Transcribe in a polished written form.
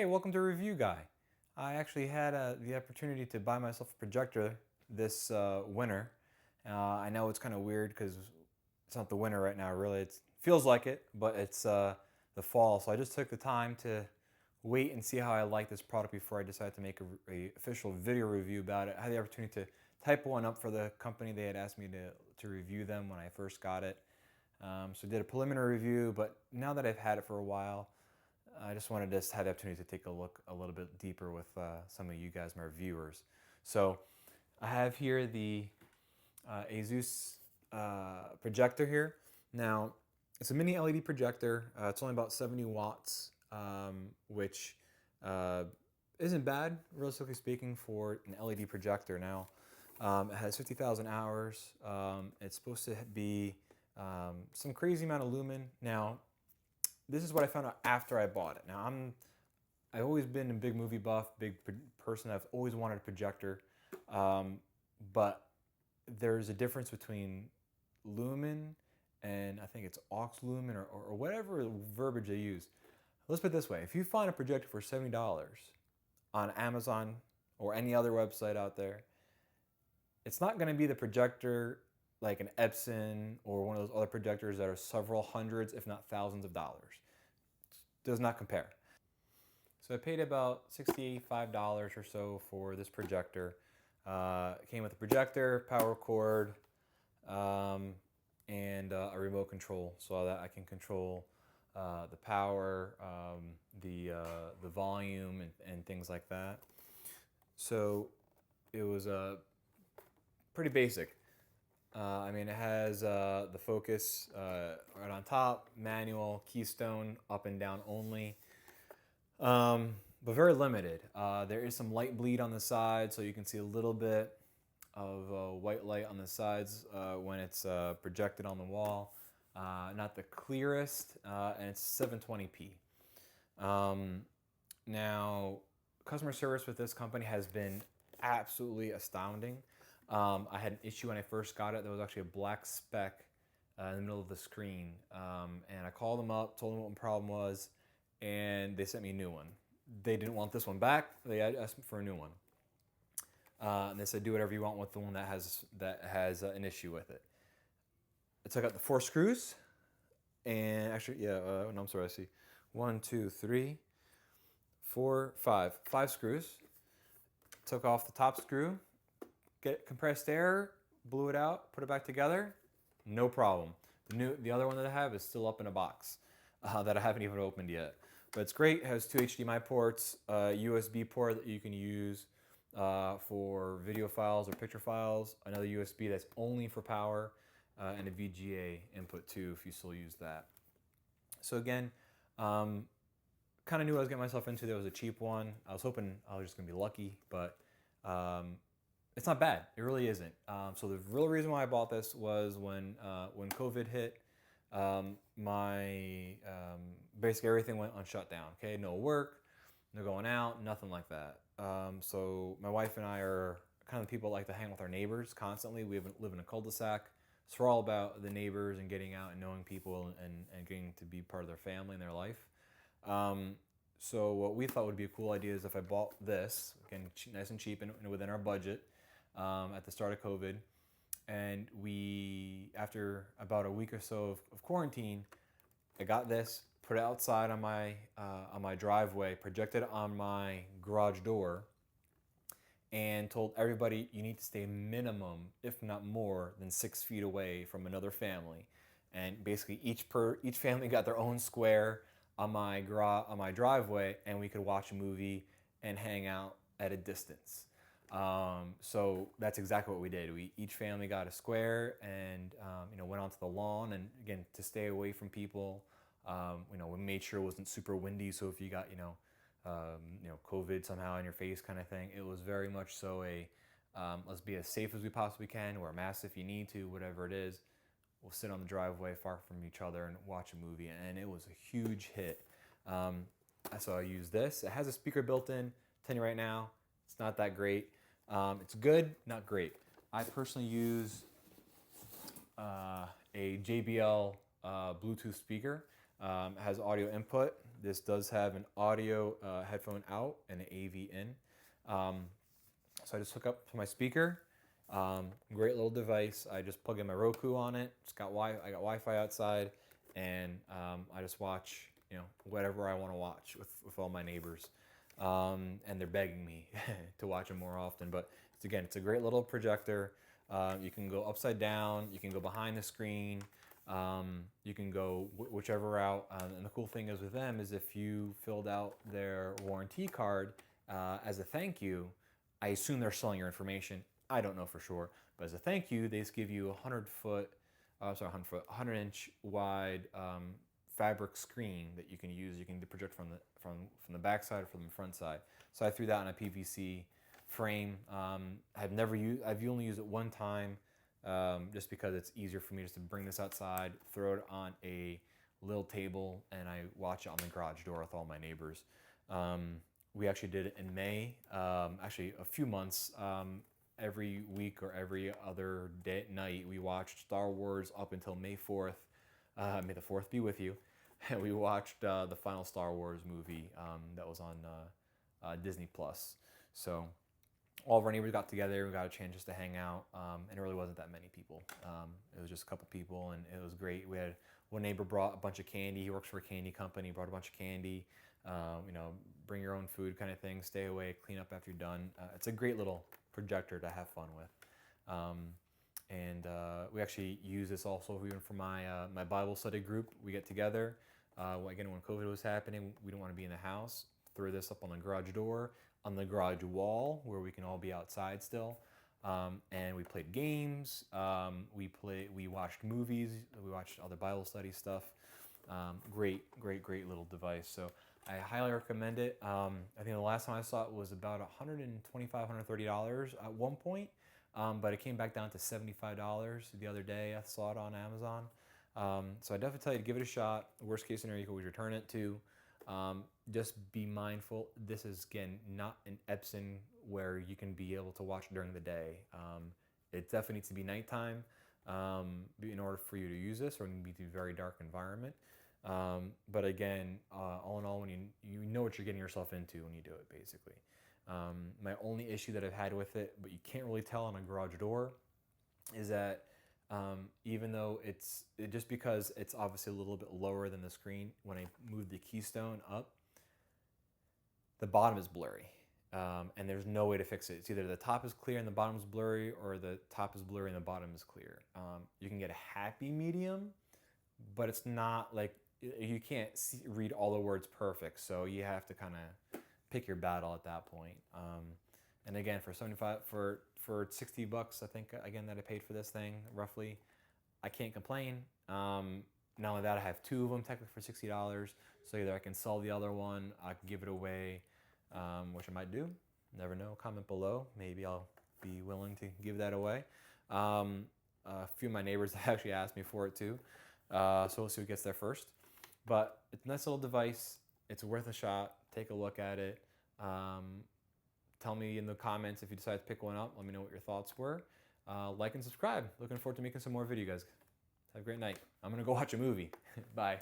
welcome to Review Guy. I actually had the opportunity to buy myself a projector this winter. I know it's kind of weird because it's not the winter right now, really. It feels like it, but it's the fall. So I just took the time to wait and see how I like this product before I decided to make a official video review about it. I had the opportunity to type one up for the company. They had asked me to review them when I first got it. So I did a preliminary review, but now that I've had it for a while, I just wanted to have the opportunity to take a look a little bit deeper with some of you guys, my viewers. So I have here the Asus projector here. Now, it's a mini LED projector. It's only about 70 watts, which isn't bad, realistically speaking, for an LED projector. Now, it has 50,000 hours. It's supposed to be some crazy amount of lumen. Now, this is what I found out after I bought it. Now, I've always been a big movie buff, big person. I've always wanted a projector, but there's a difference between lumen and I think it's aux lumen or whatever verbiage they use. Let's put it this way. If you find a projector for $70 on Amazon or any other website out there, it's not going to be the projector like an Epson or one of those other projectors that are several hundreds, if not thousands of dollars. Does not compare. So I paid about $65 or so for this projector. It came with a projector, power cord, and a remote control so that I can control the power, the volume, and things like that. So it was pretty basic. I mean, it has the focus right on top, manual, keystone, up and down only, but very limited. There is some light bleed on the side, so you can see a little bit of white light on the sides when it's projected on the wall. Not the clearest, and it's 720p. Now, customer service with this company has been absolutely astounding. I had an issue when I first got it. There was actually a black speck in the middle of the screen. And I called them up, told them what the problem was, and they sent me a new one. They didn't want this one back. They asked me for a new one. And they said, do whatever you want with the one that has an issue with it. I took out the 4 screws. And actually, yeah, no, I'm sorry, I see 1, 2, 3, 4, 5. 5 screws. Took off the top screw. Get compressed air, blew it out, put it back together, no problem. The other one that I have is still up in a box that I haven't even opened yet. But it's great. It has 2 HDMI ports, a USB port that you can use for video files or picture files, another USB that's only for power, and a VGA input too if you still use that. So again, kind of knew what I was getting myself into. There was a cheap one. I was hoping I was just going to be lucky, but it's not bad. It really isn't. So the real reason why I bought this was when COVID hit, my basically everything went on shutdown. Okay, no work, no going out, nothing like that. So my wife and I are kind of the people that like to hang with our neighbors constantly. We live in a cul-de-sac, so we're all about the neighbors and getting out and knowing people and getting to be part of their family and their life. So what we thought would be a cool idea is if I bought this, again, nice and cheap and within our budget, at the start of COVID, and after about a week or so of quarantine, I got this, put it outside on my driveway, projected it on my garage door, and told everybody you need to stay minimum, if not more, than 6 feet away from another family. And basically each family got their own square on my driveway, and we could watch a movie and hang out at a distance. So that's exactly what we did. Each family got a square and went onto the lawn, and again, to stay away from people. We made sure it wasn't super windy, so if you got COVID somehow in your face kind of thing, it was very much so let's be as safe as we possibly can. Wear a mask if you need to, whatever it is. We'll sit on the driveway far from each other and watch a movie, and it was a huge hit. So I used this. It has a speaker built in. I'm telling you right now, it's not that great. It's good, not great. I personally use a JBL Bluetooth speaker. It has audio input. This does have an audio headphone out and an AV in. So I just hook up to my speaker. Great little device. I just plug in my Roku on it. I got Wi-Fi outside, and I just watch, whatever I want to watch with all my neighbors. And they're begging me to watch them more often. But it's a great little projector. You can go upside down. You can go behind the screen. You can go whichever route. And the cool thing is with them is if you filled out their warranty card as a thank you, I assume they're selling your information. I don't know for sure, but as a thank you, they just give you 100-inch wide fabric screen that you can use. You can project from the back side or from the front side. So I threw that on a PVC frame. I've only used it one time, just because it's easier for me just to bring this outside, throw it on a little table, and I watch it on the garage door with all my neighbors. We actually did it in May, actually a few months. Every week or every other night, we watched Star Wars up until May 4th. May the 4th be with you. And we watched the final Star Wars movie that was on Disney Plus. So all of our neighbors got together. We got a chance just to hang out, and it really wasn't that many people. It was just a couple people, and it was great. We had one neighbor brought a bunch of candy. He works for a candy company. He brought a bunch of candy. Bring your own food kind of thing. Stay away, clean up after you're done. It's a great little projector to have fun with. We actually use this also even for my Bible study group. We get together. Again, when COVID was happening, we didn't want to be in the house. Throw this up on the garage door, on the garage wall, where we can all be outside still. And we played games. We watched movies. We watched other Bible study stuff. Great little device. So I highly recommend it. I think the last time I saw it was about $125, $130 at one point, but it came back down to $75 the other day. I saw it on Amazon. So I definitely tell you to give it a shot. Worst case scenario, you can always return it too. Just be mindful. This is, again, not an Epson where you can be able to watch during the day. It definitely needs to be nighttime in order for you to use this, or it needs to be a very dark environment. But again, all in all, when you know what you're getting yourself into when you do it, basically. My only issue that I've had with it, but you can't really tell on a garage door, is that even though just because it's obviously a little bit lower than the screen, when I move the keystone up, the bottom is blurry. And there's no way to fix it. It's either the top is clear and the bottom is blurry, or the top is blurry and the bottom is clear. You can get a happy medium, but it's not like, you can't read all the words perfect, so you have to kind of pick your battle at that point. And again, for $60, I think, again, that I paid for this thing roughly, I can't complain. Not only that, I have two of them technically for $60, so either I can sell the other one, I can give it away, which I might do. Never know. Comment below. Maybe I'll be willing to give that away. A few of my neighbors actually asked me for it too, so we'll see who gets there first. But it's a nice little device. It's worth a shot. Take a look at it. Tell me in the comments if you decide to pick one up. Let me know what your thoughts were. Like and subscribe. Looking forward to making some more videos, guys. Have a great night. I'm going to go watch a movie. Bye.